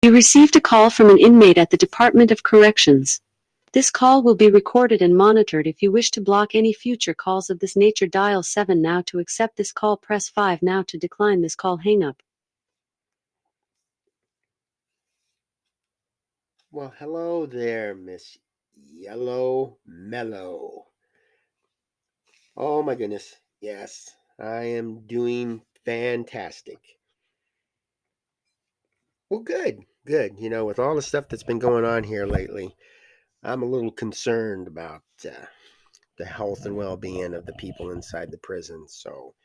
You received a call from an inmate at the Department of Corrections. This call will be recorded and monitored. If you wish to block any future calls of this nature, dial 7 now to accept this call, press 5 now to decline this call, hang up. Well, hello there, Miss Yellow Mellow. Oh my goodness. Yes, I am doing fantastic. Well, good, good. With all the stuff that's been going on here lately, I'm a little concerned about the health and well being of the people inside the prison. So,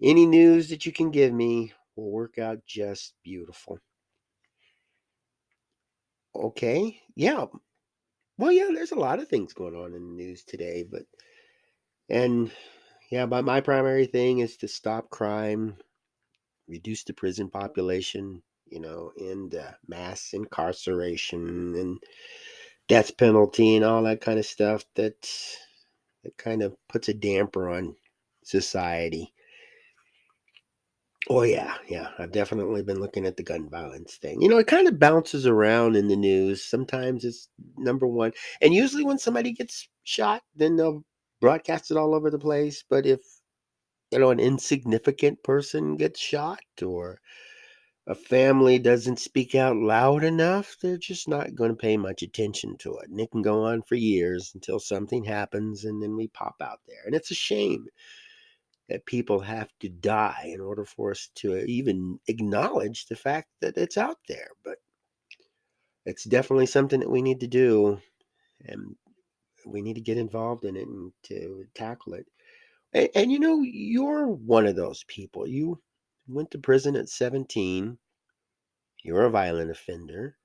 any news that you can give me will work out just beautiful. Okay. Yeah. Well, yeah, there's a lot of things going on in the news today, and yeah, but my primary thing is to stop crime, reduce the prison population, and mass incarceration and death penalty and all that kind of stuff that kind of puts a damper on society. Oh yeah, I've definitely been looking at the gun violence thing. It kind of bounces around in the news. Sometimes it's number one, and usually when somebody gets shot, then they'll broadcast it all over the place. But if an insignificant person gets shot or a family doesn't speak out loud enough, they're just not going to pay much attention to it. And it can go on for years until something happens and then we pop out there. And it's a shame that people have to die in order for us to even acknowledge the fact that it's out there. But it's definitely something that we need to do, and we need to get involved in it and to tackle it. And you're one of those people. You went to prison at 17. You're a violent offender.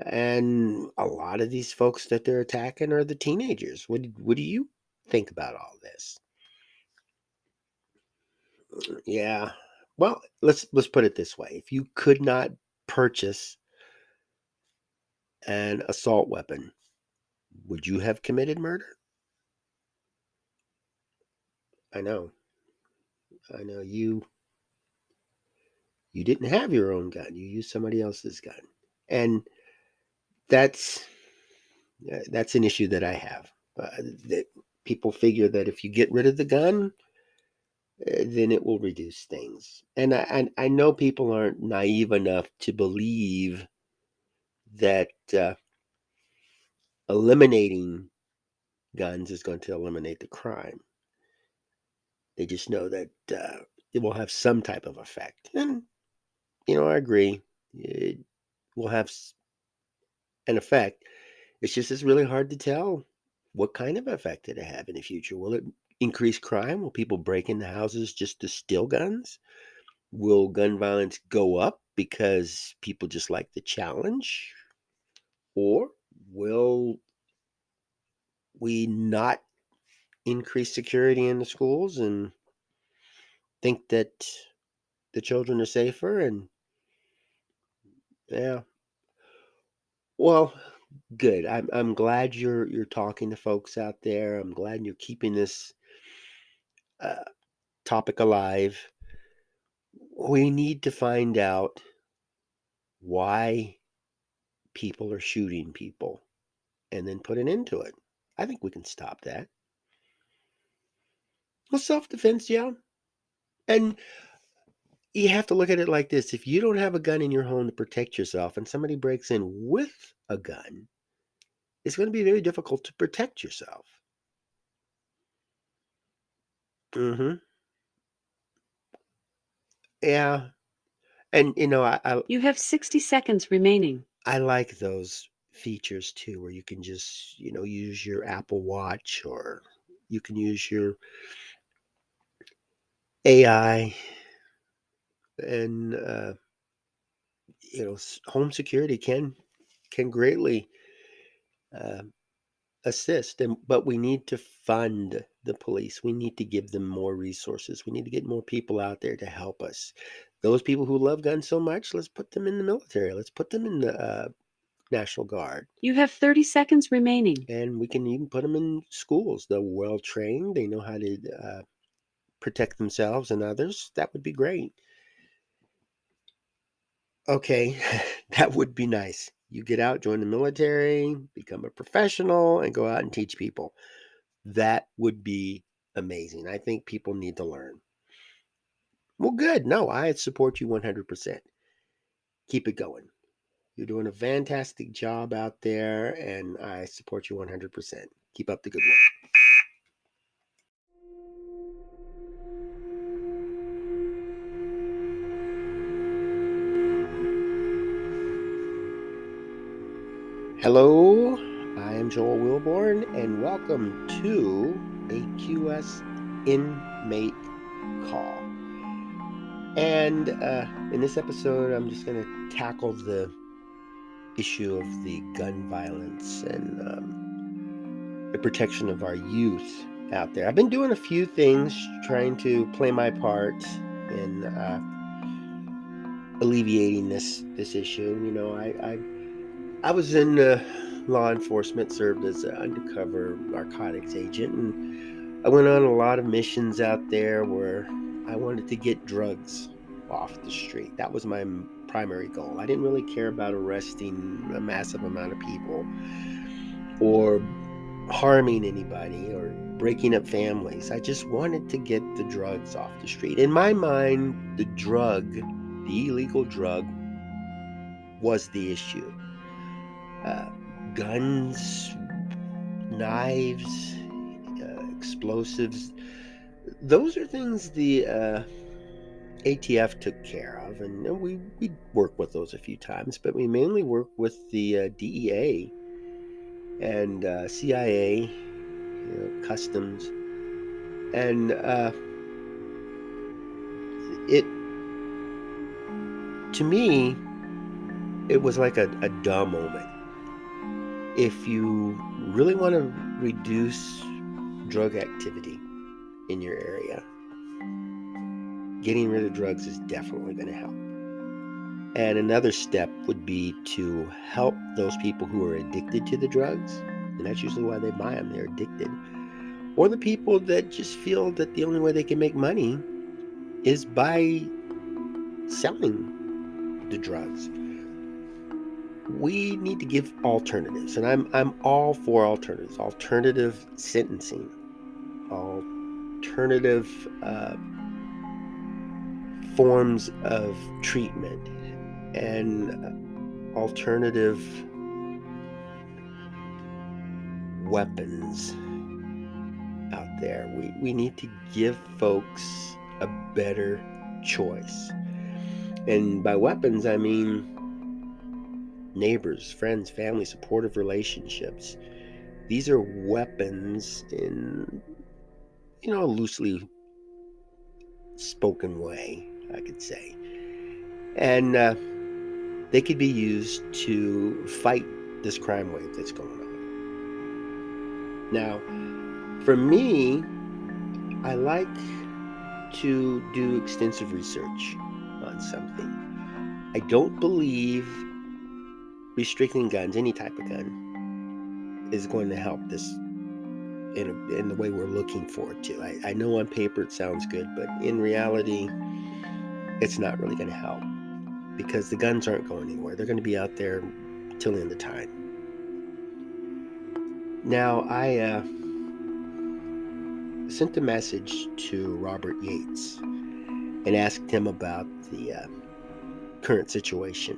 And a lot of these folks that they're attacking are the teenagers. What do you think about all this? Yeah. Well, let's put it this way. If you could not purchase an assault weapon, would you have committed murder? I know. I know you didn't have your own gun. You used somebody else's gun. And that's that's an issue that I have. That people figure that if you get rid of the gun, then it will reduce things. And I know people aren't naive enough to believe that eliminating guns is going to eliminate the crime. They just know that it will have some type of effect. And, I agree. It will have an effect. It's really hard to tell what kind of effect it'll have in the future. Will it increase crime? Will people break into houses just to steal guns? Will gun violence go up because people just like the challenge? Or will we not increase security in the schools and think that the children are safer? And yeah, well, good. I'm glad you're talking to folks out there. I'm glad you're keeping this uh, topic alive. We need to find out why people are shooting people and then put an end to it. I think we can stop that. Well, self defense, yeah. And you have to look at it like this: if you don't have a gun in your home to protect yourself and somebody breaks in with a gun, it's going to be very difficult to protect yourself. Hmm. Yeah. And, You have 60 seconds remaining. I like those features too, where you can just, use your Apple Watch or you can use your AI and, home security can greatly uh, assist. But we need to fund the police. We need to give them more resources. We need to get more people out there to help us. Those people who love guns so much, let's put them in the military. Let's put them in the National Guard. You have 30 seconds remaining. And we can even put them in schools. They're well trained. They know how to protect themselves and others. That would be great. Okay, that would be nice. You get out, join the military, become a professional, and go out and teach people. That would be amazing. I think people need to learn. Well, good. No, I support you 100%. Keep it going. You're doing a fantastic job out there, and I support you 100%. Keep up the good work. Hello, I am Joel Wilborn, and welcome to a QS Inmate Call. And in this episode, I'm just going to tackle the issue of the gun violence and the protection of our youth out there. I've been doing a few things trying to play my part in alleviating this issue. You know, I was in law enforcement, served as an undercover narcotics agent, and I went on a lot of missions out there where I wanted to get drugs off the street. That was my primary goal. I didn't really care about arresting a massive amount of people or harming anybody or breaking up families. I just wanted to get the drugs off the street. In my mind, the illegal drug, was the issue. Uh, Guns, knives, explosives, those are things the ATF took care of, and we worked with those a few times, but we mainly work with the DEA and CIA, customs, and it to me it was like a duh moment. If you really want to reduce drug activity in your area, getting rid of drugs is definitely going to help. And another step would be to help those people who are addicted to the drugs, and that's usually why they buy them. They're addicted. Or the people that just feel that the only way they can make money is by selling the drugs. We need to give alternatives, and I'm all for alternatives. Alternative sentencing, alternative forms of treatment, and alternative weapons out there. We need to give folks a better choice. And by weapons, I mean neighbors, friends, family, supportive relationships. These are weapons in, a loosely spoken way, I could say. And they could be used to fight this crime wave that's going on. Now, for me, I like to do extensive research on something. I don't believe restricting guns, any type of gun, is going to help this in the way we're looking for it to. I know on paper it sounds good, but in reality, it's not really going to help because the guns aren't going anywhere. They're going to be out there till the end of time. Now, I sent a message to Robert Yates and asked him about the current situation.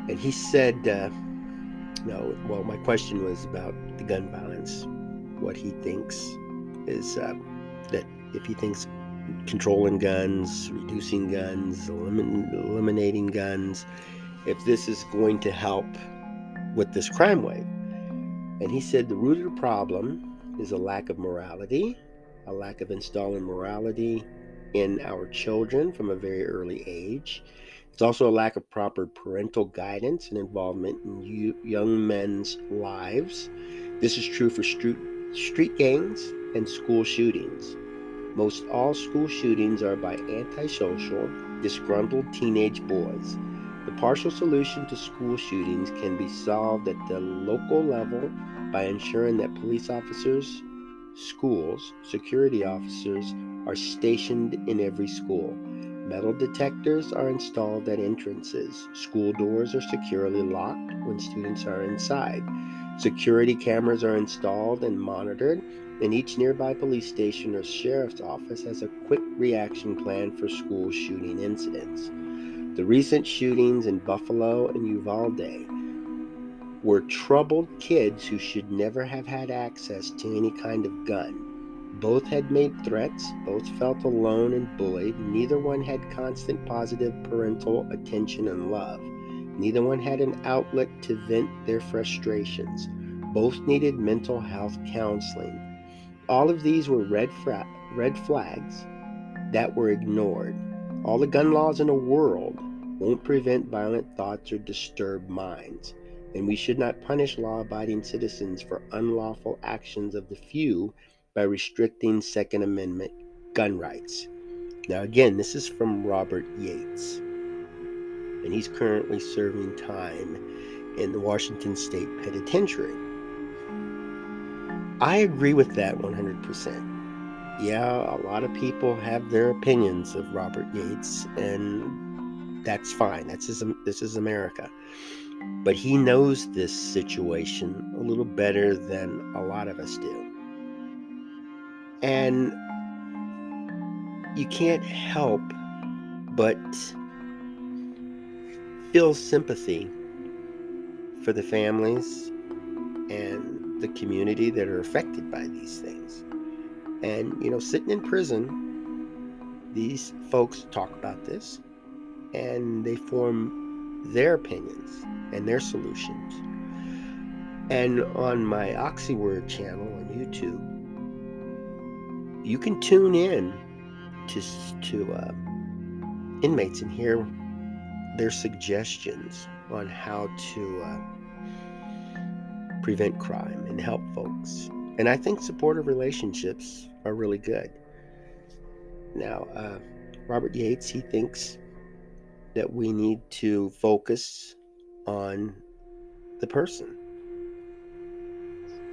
And he said, no, well, my question was about the gun violence. What he thinks is that if he thinks controlling guns, reducing guns, eliminating guns, if this is going to help with this crime wave. And he said the root of the problem is a lack of morality, a lack of installing morality in our children from a very early age. It's also a lack of proper parental guidance and involvement in young men's lives. This is true for street gangs and school shootings. Most all school shootings are by antisocial, disgruntled teenage boys. The partial solution to school shootings can be solved at the local level by ensuring that police officers, schools, security officers are stationed in every school. Metal detectors are installed at entrances. School doors are securely locked when students are inside. Security cameras are installed and monitored, and each nearby police station or sheriff's office has a quick reaction plan for school shooting incidents. The recent shootings in Buffalo and Uvalde were troubled kids who should never have had access to any kind of gun. Both had made threats, both felt alone and bullied, neither one had constant positive parental attention and love. Neither one had an outlet to vent their frustrations. Both needed mental health counseling. All of these were red flags that were ignored. All the gun laws in the world won't prevent violent thoughts or disturbed minds, and we should not punish law-abiding citizens for unlawful actions of the few by restricting Second Amendment gun rights. Now, again, this is from Robert Yates, and he's currently serving time in the Washington State Penitentiary. I agree with that 100%. Yeah, a lot of people have their opinions of Robert Yates, and that's fine. This is America. But he knows this situation a little better than a lot of us do. And you can't help but feel sympathy for the families and the community that are affected by these things. And, sitting in prison, these folks talk about this and they form their opinions and their solutions. And on my Oxyword channel on YouTube, you can tune in to inmates and hear their suggestions on how to prevent crime and help folks. And I think supportive relationships are really good. Now, Robert Yates, he thinks that we need to focus on the person.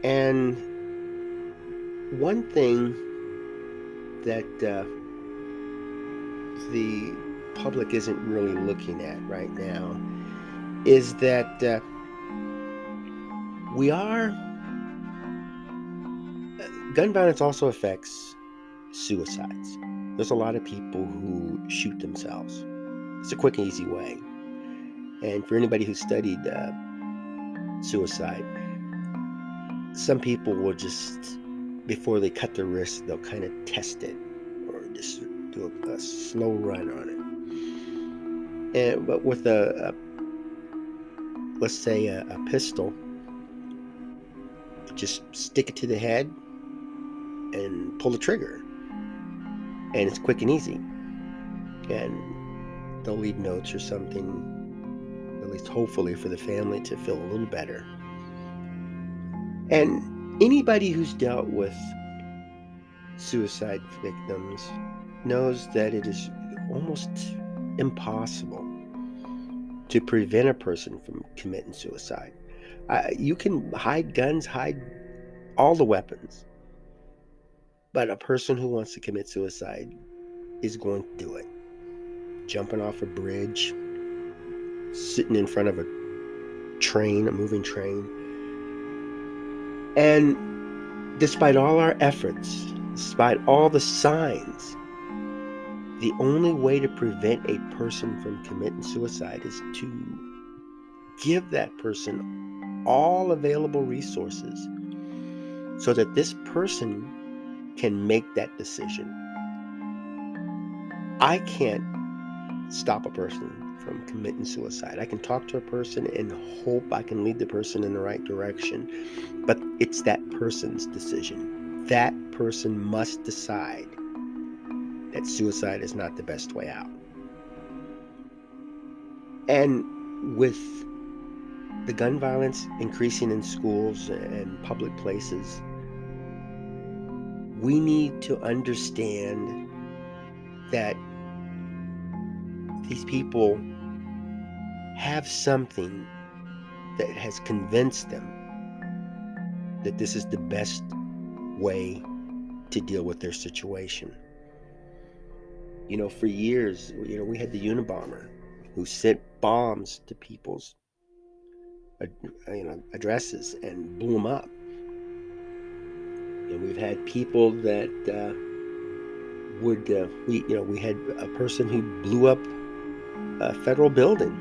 And one thing that the public isn't really looking at right now is that gun violence also affects suicides. There's a lot of people who shoot themselves. It's a quick and easy way. And for anybody who studied suicide, some people will just, before they cut their wrist, they'll kind of test it or just do a slow run on it. But with let's say a pistol, just stick it to the head and pull the trigger, and it's quick and easy. And they'll leave notes or something, at least hopefully for the family to feel a little better. And anybody who's dealt with suicide victims knows that it is almost impossible to prevent a person from committing suicide. You can hide guns, hide all the weapons, but a person who wants to commit suicide is going to do it. Jumping off a bridge, sitting in front of a moving train. And despite all our efforts, despite all the signs, the only way to prevent a person from committing suicide is to give that person all available resources so that this person can make that decision. I can't stop a person from committing suicide. I can talk to a person and hope I can lead the person in the right direction, but it's that person's decision. That person must decide that suicide is not the best way out. And with the gun violence increasing in schools and public places, we need to understand that these people have something that has convinced them that this is the best way to deal with their situation. For years, we had the Unabomber who sent bombs to people's addresses and blew them up. We've had people that we had a person who blew up a federal building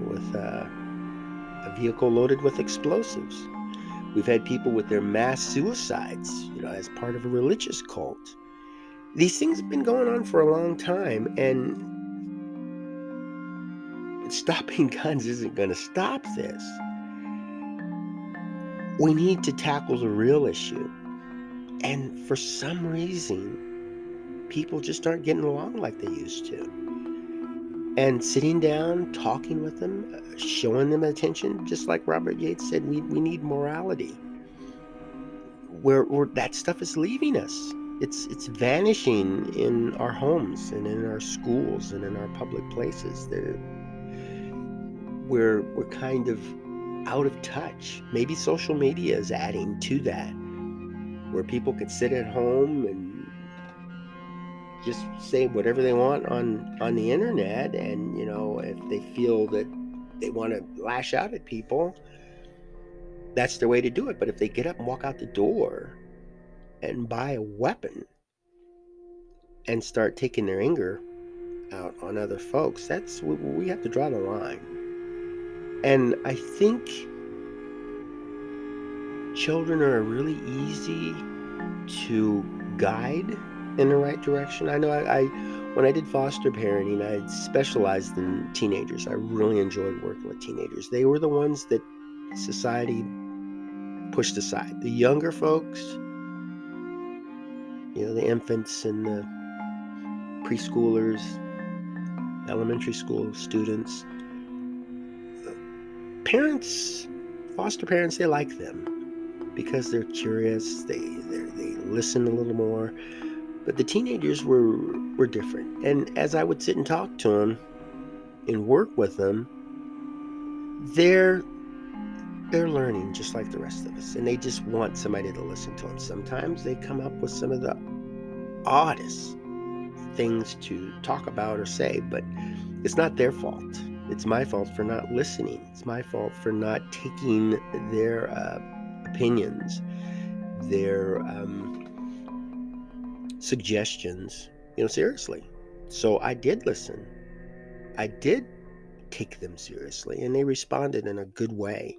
with a vehicle loaded with explosives. We've had people with their mass suicides, as part of a religious cult. These things have been going on for a long time, and stopping guns isn't going to stop this. We need to tackle the real issue. And for some reason, people just aren't getting along like they used to. And sitting down, talking with them, showing them attention, just like Robert Yates said, we need morality. Where that stuff is leaving us. It's vanishing in our homes and in our schools and in our public places. We're kind of out of touch. Maybe social media is adding to that, where people could sit at home and just say whatever they want on the internet, and if they feel that they want to lash out at people, that's their way to do it. But if they get up and walk out the door and buy a weapon and start taking their anger out on other folks, that's we have to draw the line. And I think children are really easy to guide in the right direction. I know I when I did foster parenting, I specialized in teenagers. I really enjoyed working with teenagers. They were the ones that society pushed aside. The younger folks, the infants and the preschoolers, elementary school students, parents, foster parents, they like them because they're curious. They listen a little more. But the teenagers were different. And as I would sit and talk to them and work with them, they're learning just like the rest of us, and they just want somebody to listen to them. Sometimes they come up with some of the oddest things to talk about or say, but it's not their fault. It's my fault for not listening. It's my fault for not taking their opinions, their suggestions, seriously. So I did listen. I did take them seriously, and they responded in a good way.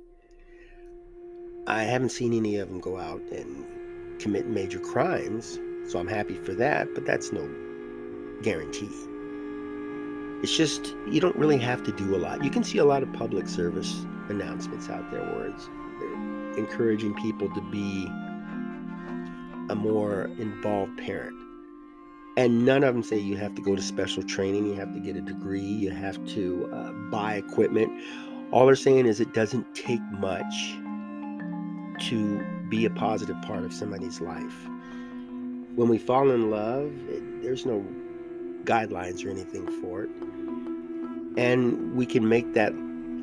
I haven't seen any of them go out and commit major crimes, so I'm happy for that, but that's no guarantee. It's just, you don't really have to do a lot. You can see a lot of public service announcements out there where they're encouraging people to be a more involved parent. And none of them say you have to go to special training, you have to get a degree, you have to buy equipment. All they're saying is it doesn't take much to be a positive part of somebody's life. When we fall in love, there's no guidelines or anything for it. And we can make that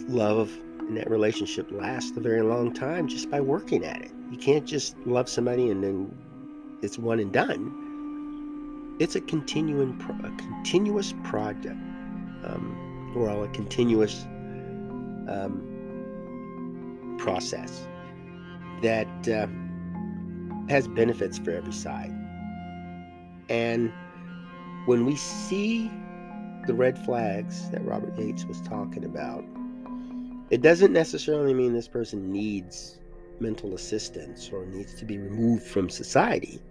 love and that relationship last a very long time just by working at it. You can't just love somebody and then it's one and done. It's a continuous project, or a continuous process that has benefits for every side. And when we see the red flags that Robert Yates was talking about, it doesn't necessarily mean this person needs mental assistance or needs to be removed from society.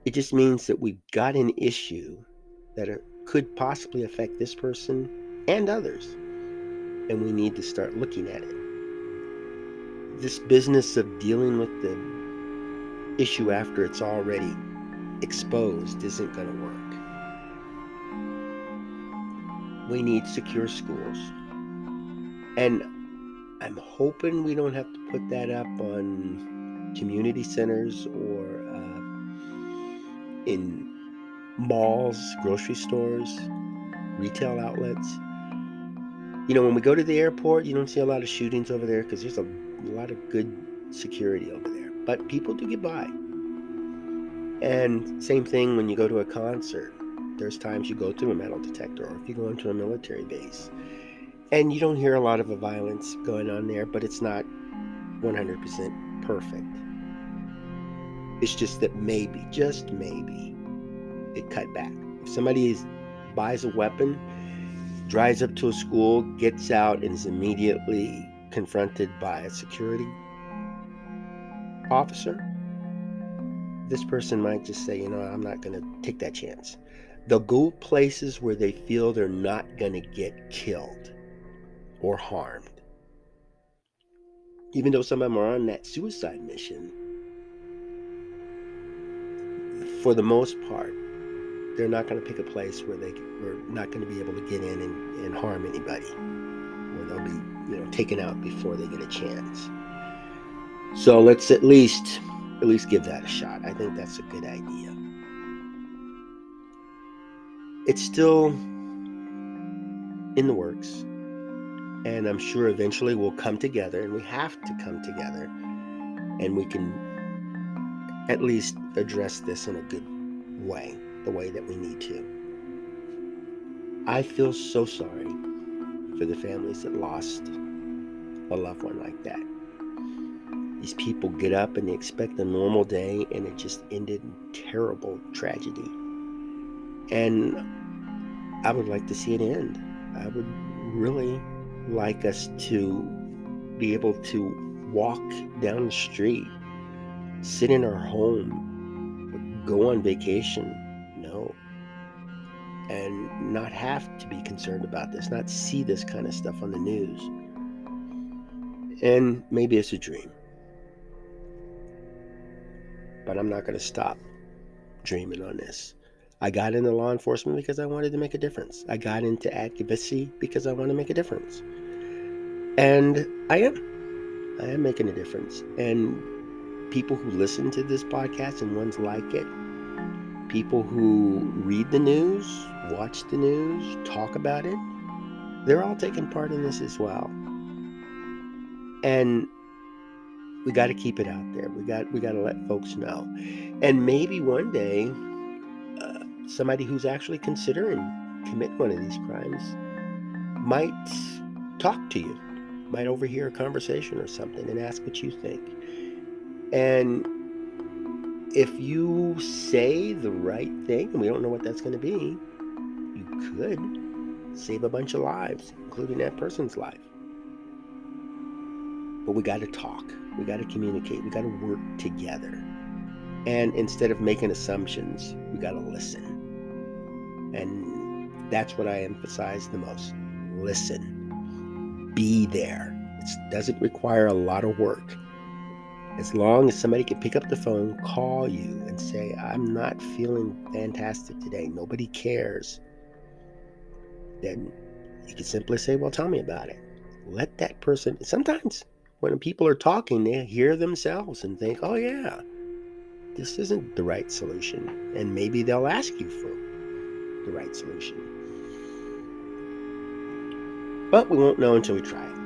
It just means that we've got an issue that could possibly affect this person and others, and we need to start looking at it. This business of dealing with the issue after it's already exposed isn't going to work. We need secure schools. And I'm hoping we don't have to put that up on community centers or in malls, grocery stores, retail outlets. When we go to the airport, you don't see a lot of shootings over there because there's a lot of good security over there. But people do get by. And same thing when you go to a concert. there's times you go through a metal detector, or if you go into a military base, and you don't hear a lot of the violence going on there, but it's not 100% perfect. It's just that maybe, just maybe, it cut back. If somebody buys a weapon, drives up to a school, gets out, and is immediately confronted by a security officer, this person might just say, I'm not going to take that chance. They'll go places where they feel they're not going to get killed or harmed. Even though some of them are on that suicide mission, for the most part, they're not going to pick a place where we're not going to be able to get in and harm anybody, where they'll be taken out before they get a chance. So let's at least give that a shot. I think that's a good idea. It's still in the works, and I'm sure eventually we'll come together, and we have to come together, and we can at least address this in a good way, the way that we need to. I feel so sorry for the families that lost a loved one like that. These people get up and they expect a normal day, and it just ended in terrible tragedy. And I would like to see it end. I would really like us to be able to walk down the street, sit in our home, go on vacation, and not have to be concerned about this, not see this kind of stuff on the news. And maybe it's a dream, but I'm not going to stop dreaming on this. I got into law enforcement because I wanted to make a difference. I got into advocacy because I want to make a difference. And I am making a difference. And people who listen to this podcast and ones like it, people who read the news, watch the news, talk about it, they're all taking part in this as well. And we got to keep it out there. We got to let folks know. And maybe one day, somebody who's actually considering commit one of these crimes might talk to you, might overhear a conversation or something and ask what you think. And if you say the right thing, and we don't know what that's going to be, you could save a bunch of lives, including that person's life. But we got to talk. We got to communicate. We got to work together. And instead of making assumptions, we got to listen. And that's what I emphasize the most. Listen. Be there. It doesn't require a lot of work. As long as somebody can pick up the phone, call you, and say, I'm not feeling fantastic today, nobody cares, then you can simply say, well, tell me about it. Let that person, sometimes when people are talking, they hear themselves and think, oh yeah, this isn't the right solution. And maybe they'll ask you for the right solution. But we won't know until we try it.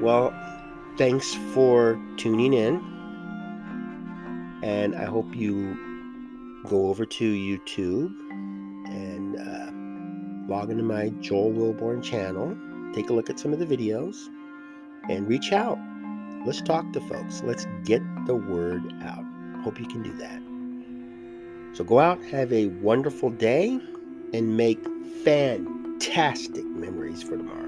Well, thanks for tuning in. And I hope you go over to YouTube and log into my Joel Wilborn channel. Take a look at some of the videos and reach out. Let's talk to folks. Let's get the word out. Hope you can do that. So go out, have a wonderful day, and make fantastic memories for tomorrow.